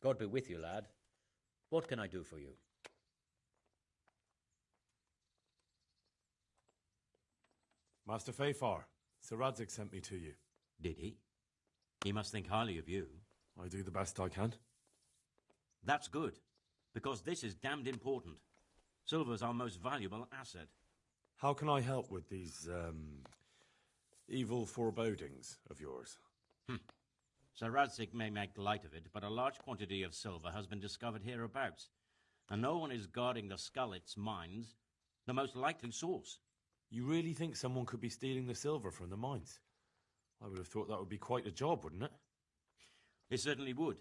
God be with you, lad. What can I do for you? Master Fayfar, Sir Radzig sent me to you. Did he? He must think highly of you. I do the best I can. That's good, because this is damned important. Silver's our most valuable asset. How can I help with these, evil forebodings of yours? Sir Radzig may make light of it, but a large quantity of silver has been discovered hereabouts, and no one is guarding the Skullets mines, the most likely source. You really think someone could be stealing the silver from the mines? I would have thought that would be quite a job, wouldn't it? It certainly would,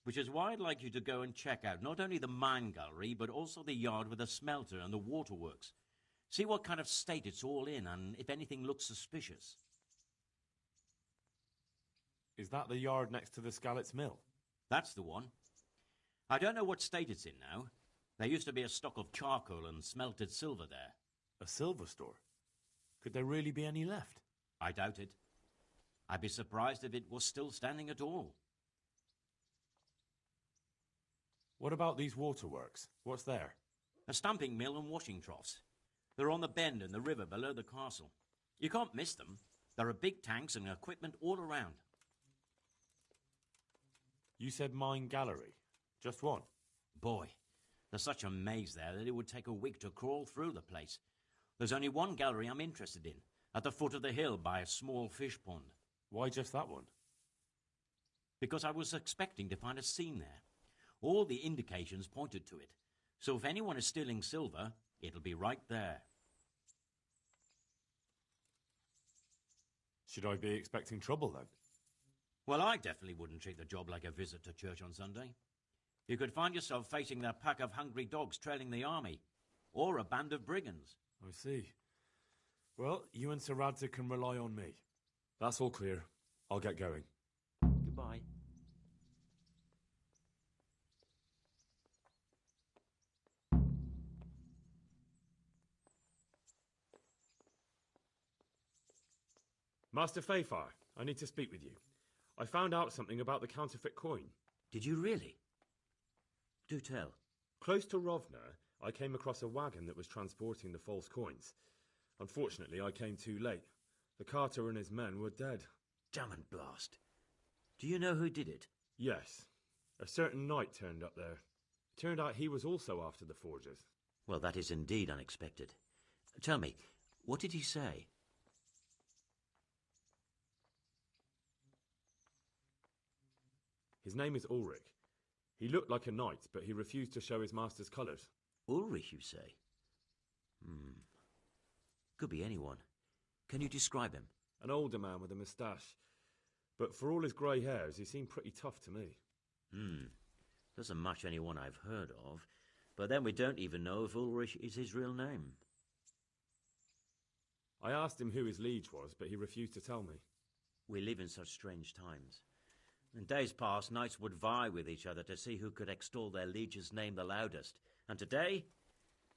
which is why I'd like you to go and check out not only the mine gallery, but also the yard with the smelter and the waterworks. See what kind of state it's all in, and if anything looks suspicious. Is that the yard next to the Skalitz mill? That's the one. I don't know what state it's in now. There used to be a stock of charcoal and smelted silver there. A silver store? Could there really be any left? I doubt it. I'd be surprised if it was still standing at all. What about these waterworks? What's there? A stamping mill and washing troughs. They're on the bend in the river below the castle. You can't miss them. There are big tanks and equipment all around. You said mine gallery. Just one? Boy, there's such a maze there that it would take a week to crawl through the place. There's only one gallery I'm interested in, at the foot of the hill by a small fish pond. Why just that one? Because I was expecting to find a scene there. All the indications pointed to it. So if anyone is stealing silver, it'll be right there. Should I be expecting trouble then? Well, I definitely wouldn't treat the job like a visit to church on Sunday. You could find yourself facing that pack of hungry dogs trailing the army, or a band of brigands. I see. Well, you and Sir Radzig can rely on me. That's all clear. I'll get going. Goodbye. Master Fayfar, I need to speak with you. I found out something about the counterfeit coin. Did you really? Do tell. Close to Rovna, I came across a wagon that was transporting the false coins. Unfortunately, I came too late. The carter and his men were dead. Damn and blast. Do you know who did it? Yes. A certain knight turned up there. It turned out he was also after the forgers. Well, that is indeed unexpected. Tell me, what did he say? His name is Ulrich. He looked like a knight, but he refused to show his master's colours. Ulrich, you say? Could be anyone. Can you describe him? An older man with a moustache. But for all his grey hairs, he seemed pretty tough to me. Doesn't match anyone I've heard of. But then we don't even know if Ulrich is his real name. I asked him who his liege was, but he refused to tell me. We live in such strange times. In days past, knights would vie with each other to see who could extol their liege's name the loudest. And today,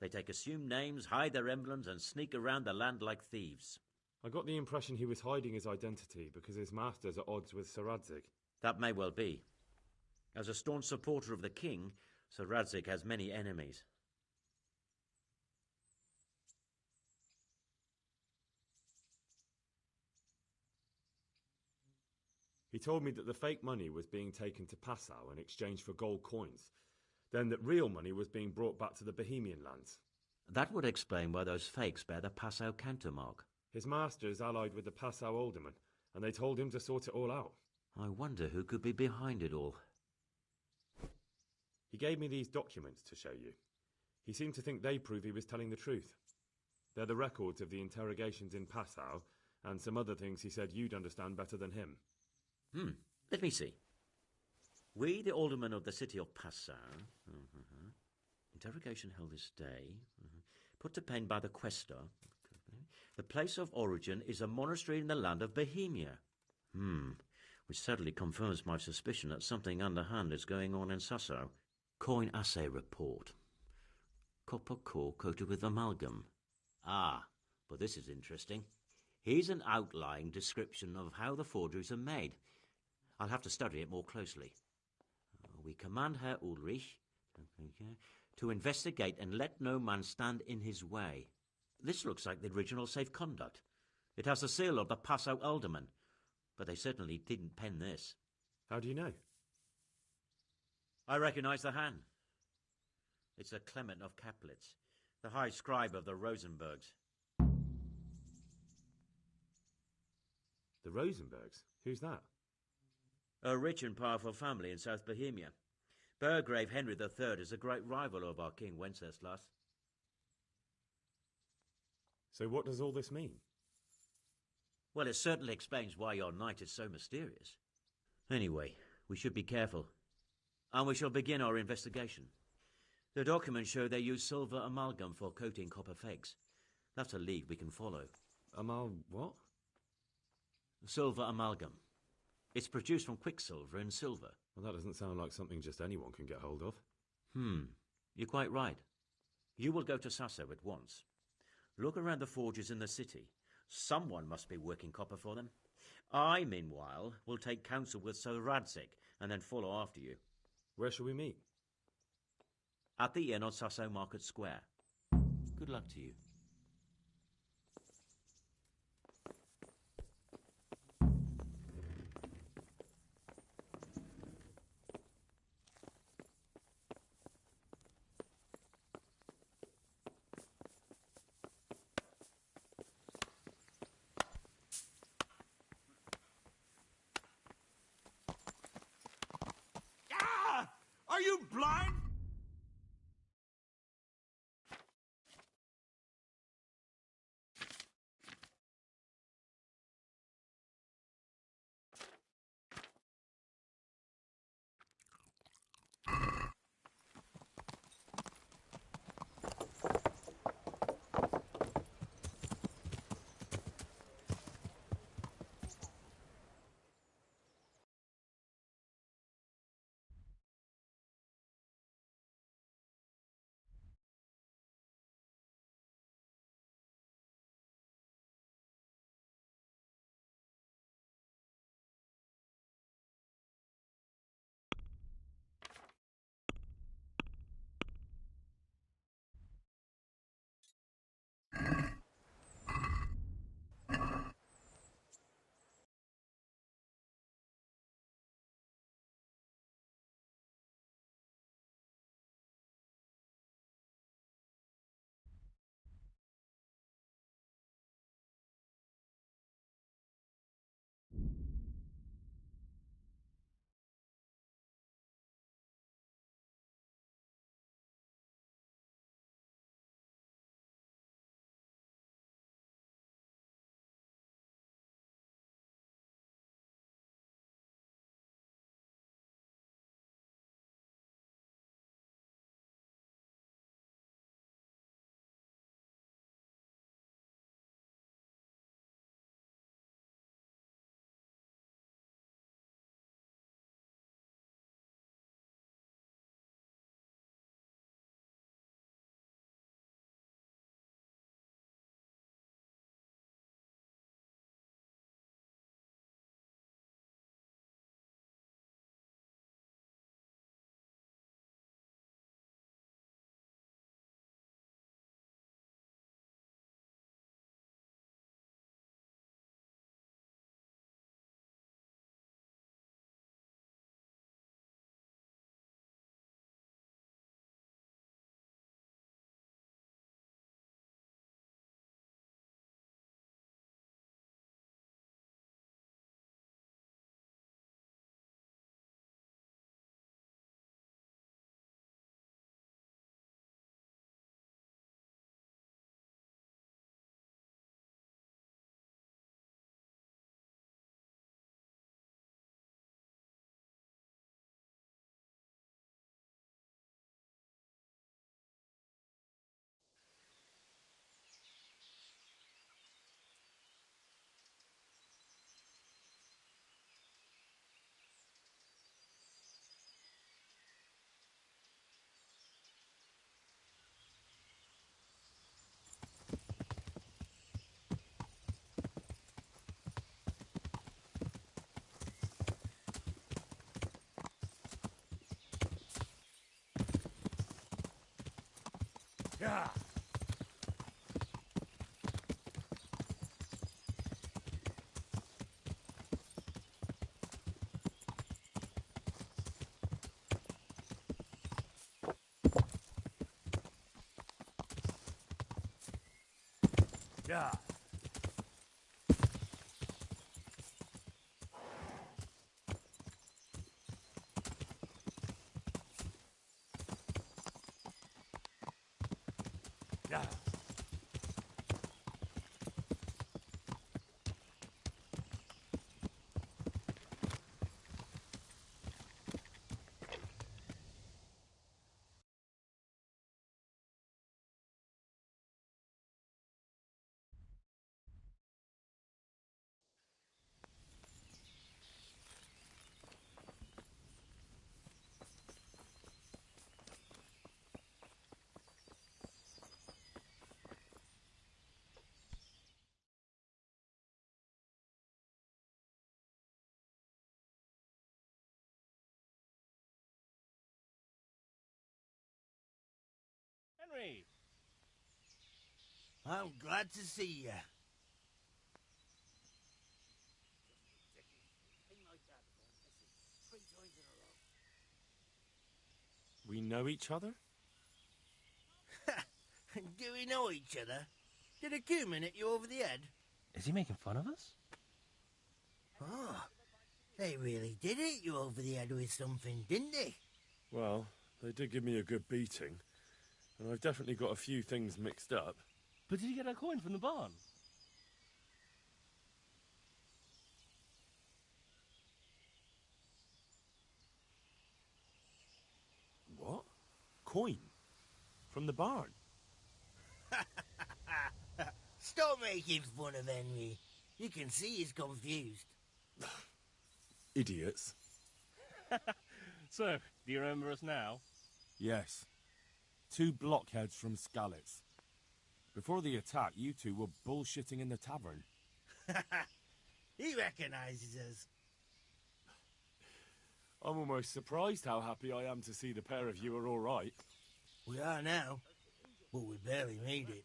they take assumed names, hide their emblems, and sneak around the land like thieves. I got the impression he was hiding his identity because his master's at odds with Sir Radzig. That may well be. As a staunch supporter of the king, Sir Radzig has many enemies. He told me that the fake money was being taken to Passau in exchange for gold coins, then that real money was being brought back to the Bohemian lands. That would explain why those fakes bear the Passau countermark. His master is allied with the Passau alderman, and they told him to sort it all out. I wonder who could be behind it all. He gave me these documents to show you. He seemed to think they prove he was telling the truth. They're the records of the interrogations in Passau, and some other things he said you'd understand better than him. Let me see. We, the aldermen of the city of Passau. Interrogation held this day. Put to pen by the questor. The place of origin is a monastery in the land of Bohemia. Which sadly confirms my suspicion that something underhand is going on in Sassau. Coin assay report. Copper core coated with amalgam. But this is interesting. Here's an outline description of how the forgeries are made. I'll have to study it more closely. We command Herr Ulrich to investigate and let no man stand in his way. This looks like the original safe conduct. It has the seal of the Passau alderman, but they certainly didn't pen this. How do you know? I recognize the hand. It's a Clement of Kaplitz, the high scribe of the Rosenbergs. The Rosenbergs? Who's that? A rich and powerful family in South Bohemia. Burgrave Henry III is a great rival of our King Wenceslas. So what does all this mean? Well, it certainly explains why your knight is so mysterious. Anyway, we should be careful. And we shall begin our investigation. The documents show they use silver amalgam for coating copper fakes. That's a lead we can follow. What? Silver amalgam. It's produced from quicksilver and silver. Well, that doesn't sound like something just anyone can get hold of. You're quite right. You will go to Sasso at once. Look around the forges in the city. Someone must be working copper for them. I, meanwhile, will take counsel with Sir Radzik and then follow after you. Where shall we meet? At the inn on Sasso Market Square. Good luck to you. Are you blind? Yeah. Yeah. Yeah. Henry! I'm glad to see you. We know each other? Do we know each other? Did a cumin hit you over the head? Is he making fun of us? Oh, they really did hit you over the head with something, didn't they? Well, they did give me a good beating, and I've definitely got a few things mixed up. But did you get a coin from the barn? What? Coin? From the barn? Stop making fun of Henry. You can see he's confused. Idiots. So, do you remember us now? Yes. 2 blockheads from Skalitz. Before the attack, you two were bullshitting in the tavern. He recognizes us. I'm almost surprised how happy I am to see the pair of you are all right. We are now, but we barely made it.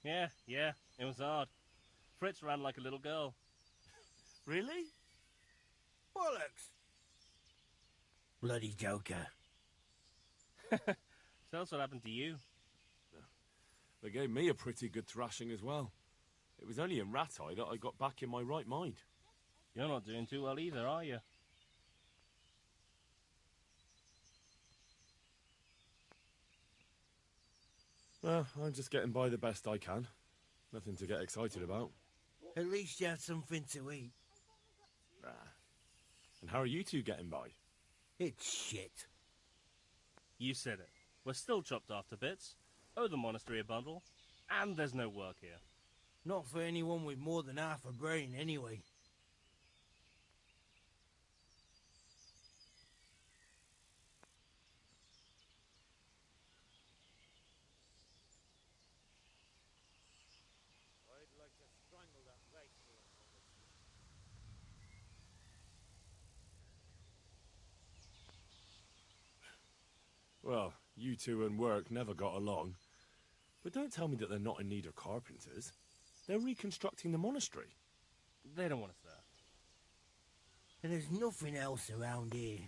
Yeah, it was hard. Fritz ran like a little girl. Really? Bollocks! Bloody joker. So that's what happened to you. They gave me a pretty good thrashing as well. It was only in Rattay that I got back in my right mind. You're not doing too well either, are you? Well, I'm just getting by the best I can. Nothing to get excited about. At least you have something to eat. And how are you two getting by? It's shit. You said it. We're still chopped off to bits, owe the monastery a bundle, and there's no work here. Not for anyone with more than half a brain, anyway. Well, you two and work never got along. But don't tell me that they're not in need of carpenters. They're reconstructing the monastery. They don't want us there. And there's nothing else around here.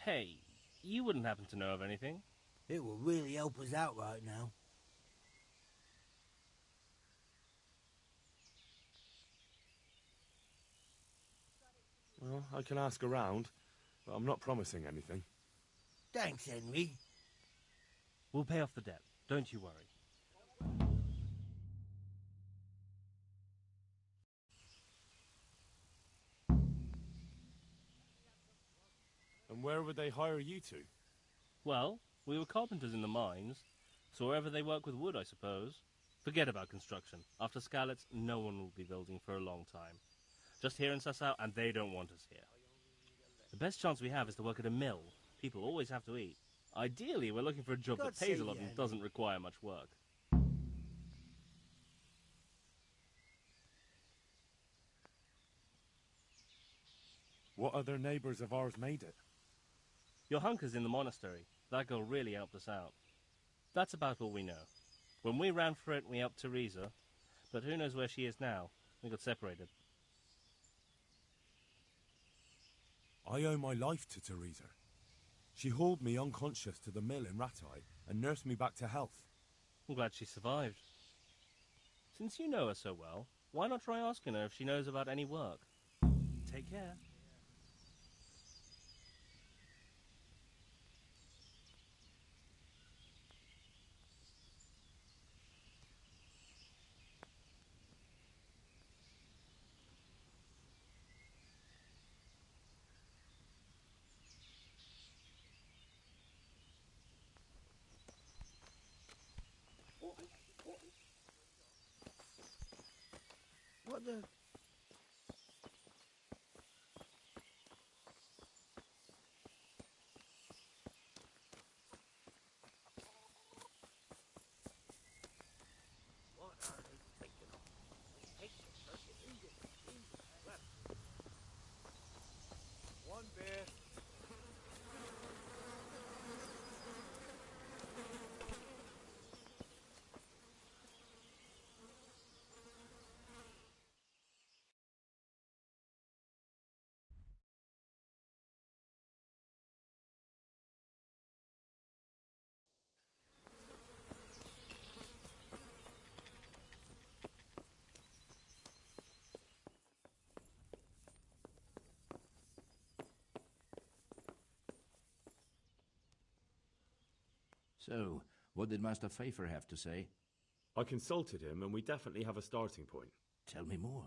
Hey, you wouldn't happen to know of anything? It will really help us out right now. Well, I can ask around, but I'm not promising anything. Thanks, Henry. We'll pay off the debt, don't you worry. And where would they hire you to? Well, we were carpenters in the mines, so wherever they work with wood, I suppose. Forget about construction. After Skalitz, no one will be building for a long time. Just here in Sassau, and they don't want us here. The best chance we have is to work at a mill. People always have to eat. Ideally, we're looking for a job God that pays a save lot you, and Henry. doesn't require much work. What other neighbours of ours made it? Your hunker's in the monastery. That girl really helped us out. That's about all we know. When we ran for it, we helped Teresa, but who knows where she is now? We got separated. I owe my life to Teresa. She hauled me unconscious to the mill in Rattay and nursed me back to health. I'm glad she survived. Since you know her so well, why not try asking her if she knows about any work? Take care. What the... One beer. So, what did Master Pfeiffer have to say? I consulted him, and we definitely have a starting point. Tell me more.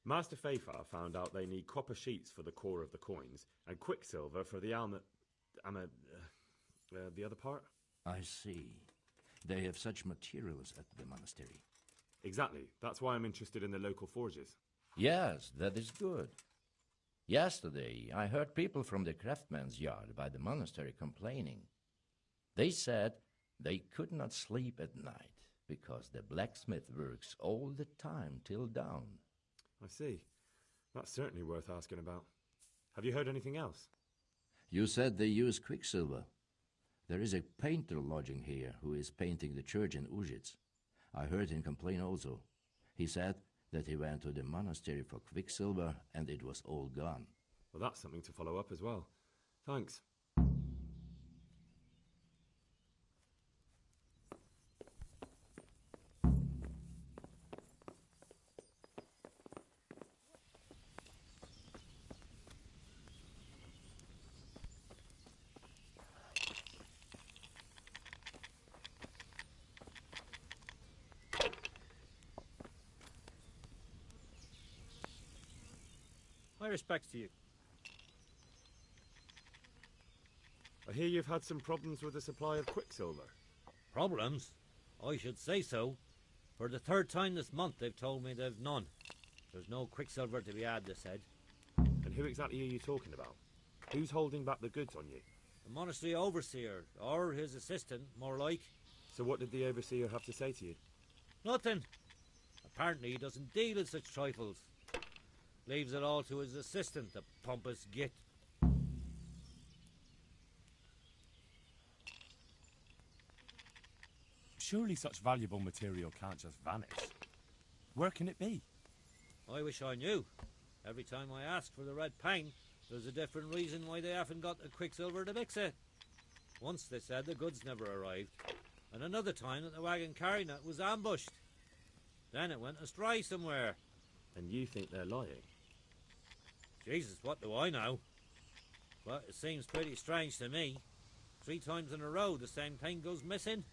Master Pfeiffer found out they need copper sheets for the core of the coins, and quicksilver for the the other part? I see. They have such materials at the monastery. Exactly. That's why I'm interested in the local forges. Yes, that is good. Yesterday, I heard people from the craftsman's yard by the monastery complaining. They said they could not sleep at night because the blacksmith works all the time till dawn. I see. That's certainly worth asking about. Have you heard anything else? You said they use quicksilver. There is a painter lodging here who is painting the church in Ujits. I heard him complain also. He said that he went to the monastery for quicksilver and it was all gone. Well, that's something to follow up as well. Thanks. My respects to you. I hear you've had some problems with the supply of quicksilver. Problems? I should say so. For the third time this month they've told me they've none. There's no quicksilver to be had, they said. And who exactly are you talking about? Who's holding back the goods on you? The monastery overseer, or his assistant, more like. So what did the overseer have to say to you? Nothing. Apparently he doesn't deal in such trifles. Leaves it all to his assistant, the pompous git. Surely such valuable material can't just vanish. Where can it be? I wish I knew. Every time I ask for the red paint, there's a different reason why they haven't got the quicksilver to mix it. Once they said the goods never arrived, and another time that the wagon carrying it was ambushed. Then it went astray somewhere. And you think they're lying? Jesus, what do I know? But it seems pretty strange to me. 3 times in a row the same thing goes missing.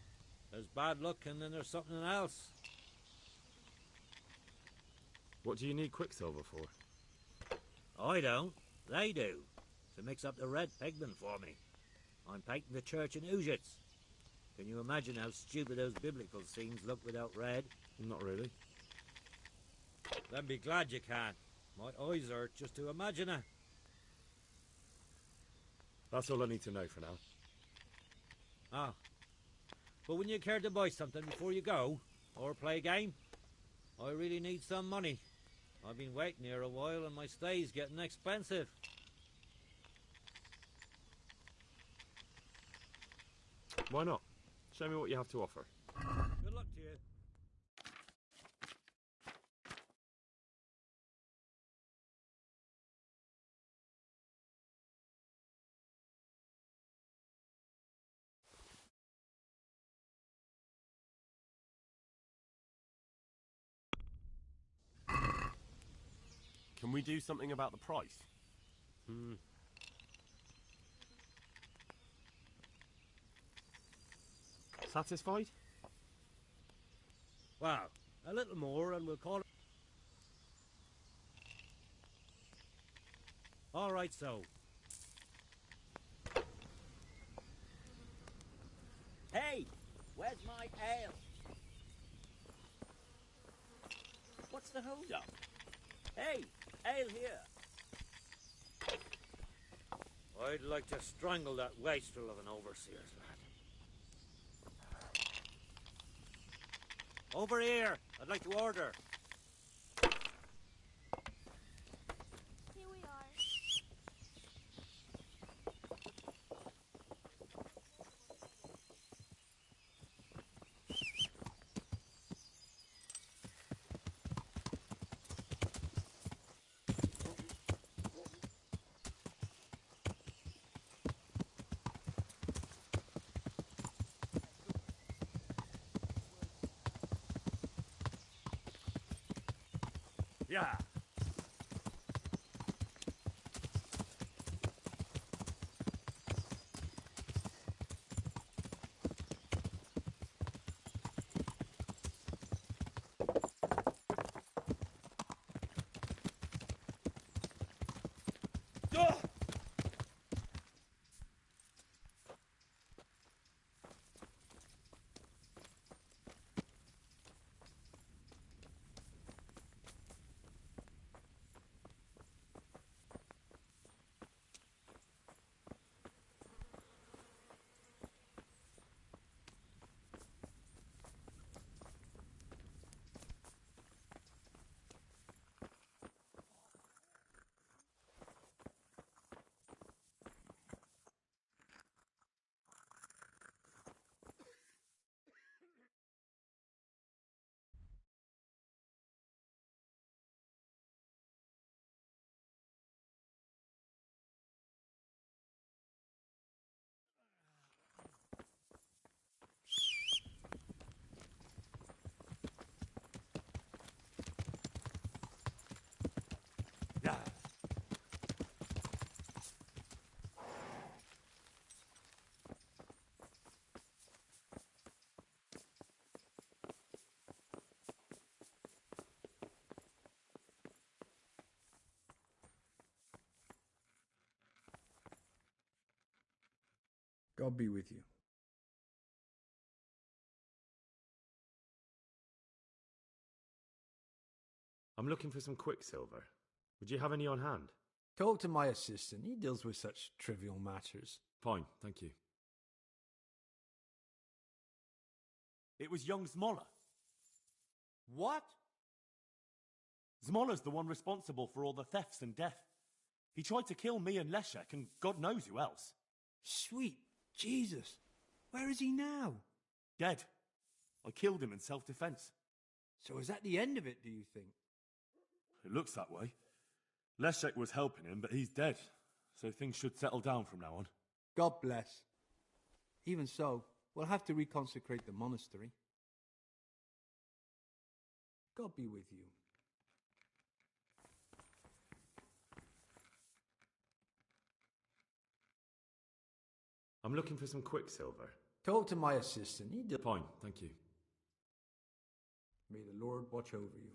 There's bad luck and then there's something else. What do you need quicksilver for? I don't. They do. To mix up the red pigment for me. I'm painting the church in Ujits. Can you imagine how stupid those biblical scenes look without red? Not really. Then be glad you can. My eyes hurt just to imagine it. That's all I need to know for now. Ah. But wouldn't you care to buy something before you go? Or play a game? I really need some money. I've been waiting here a while and my stay's getting expensive. Why not? Show me what you have to offer. Good luck to you. Can we do something about the price? Satisfied? Wow, a little more and we'll call it. All right, so. Hey, where's my ale? What's the hold up? Hey, ale here. I'd like to strangle that wastrel of an overseer's lad. Over here! I'd like to order. Here we are. Yeah. Yeah. God be with you. I'm looking for some quicksilver. Would you have any on hand? Talk to my assistant. He deals with such trivial matters. Fine, thank you. It was young Zmoller. What? Zmoller's the one responsible for all the thefts and death. He tried to kill me and Leszek and God knows who else. Sweet Jesus. Where is he now? Dead. I killed him in self-defense. So is that the end of it, do you think? It looks that way. Leszek was helping him, but he's dead. So things should settle down from now on. God bless. Even so, we'll have to reconsecrate the monastery. God be with you. I'm looking for some quicksilver. Talk to my assistant. He deals... Fine, thank you. May the Lord watch over you.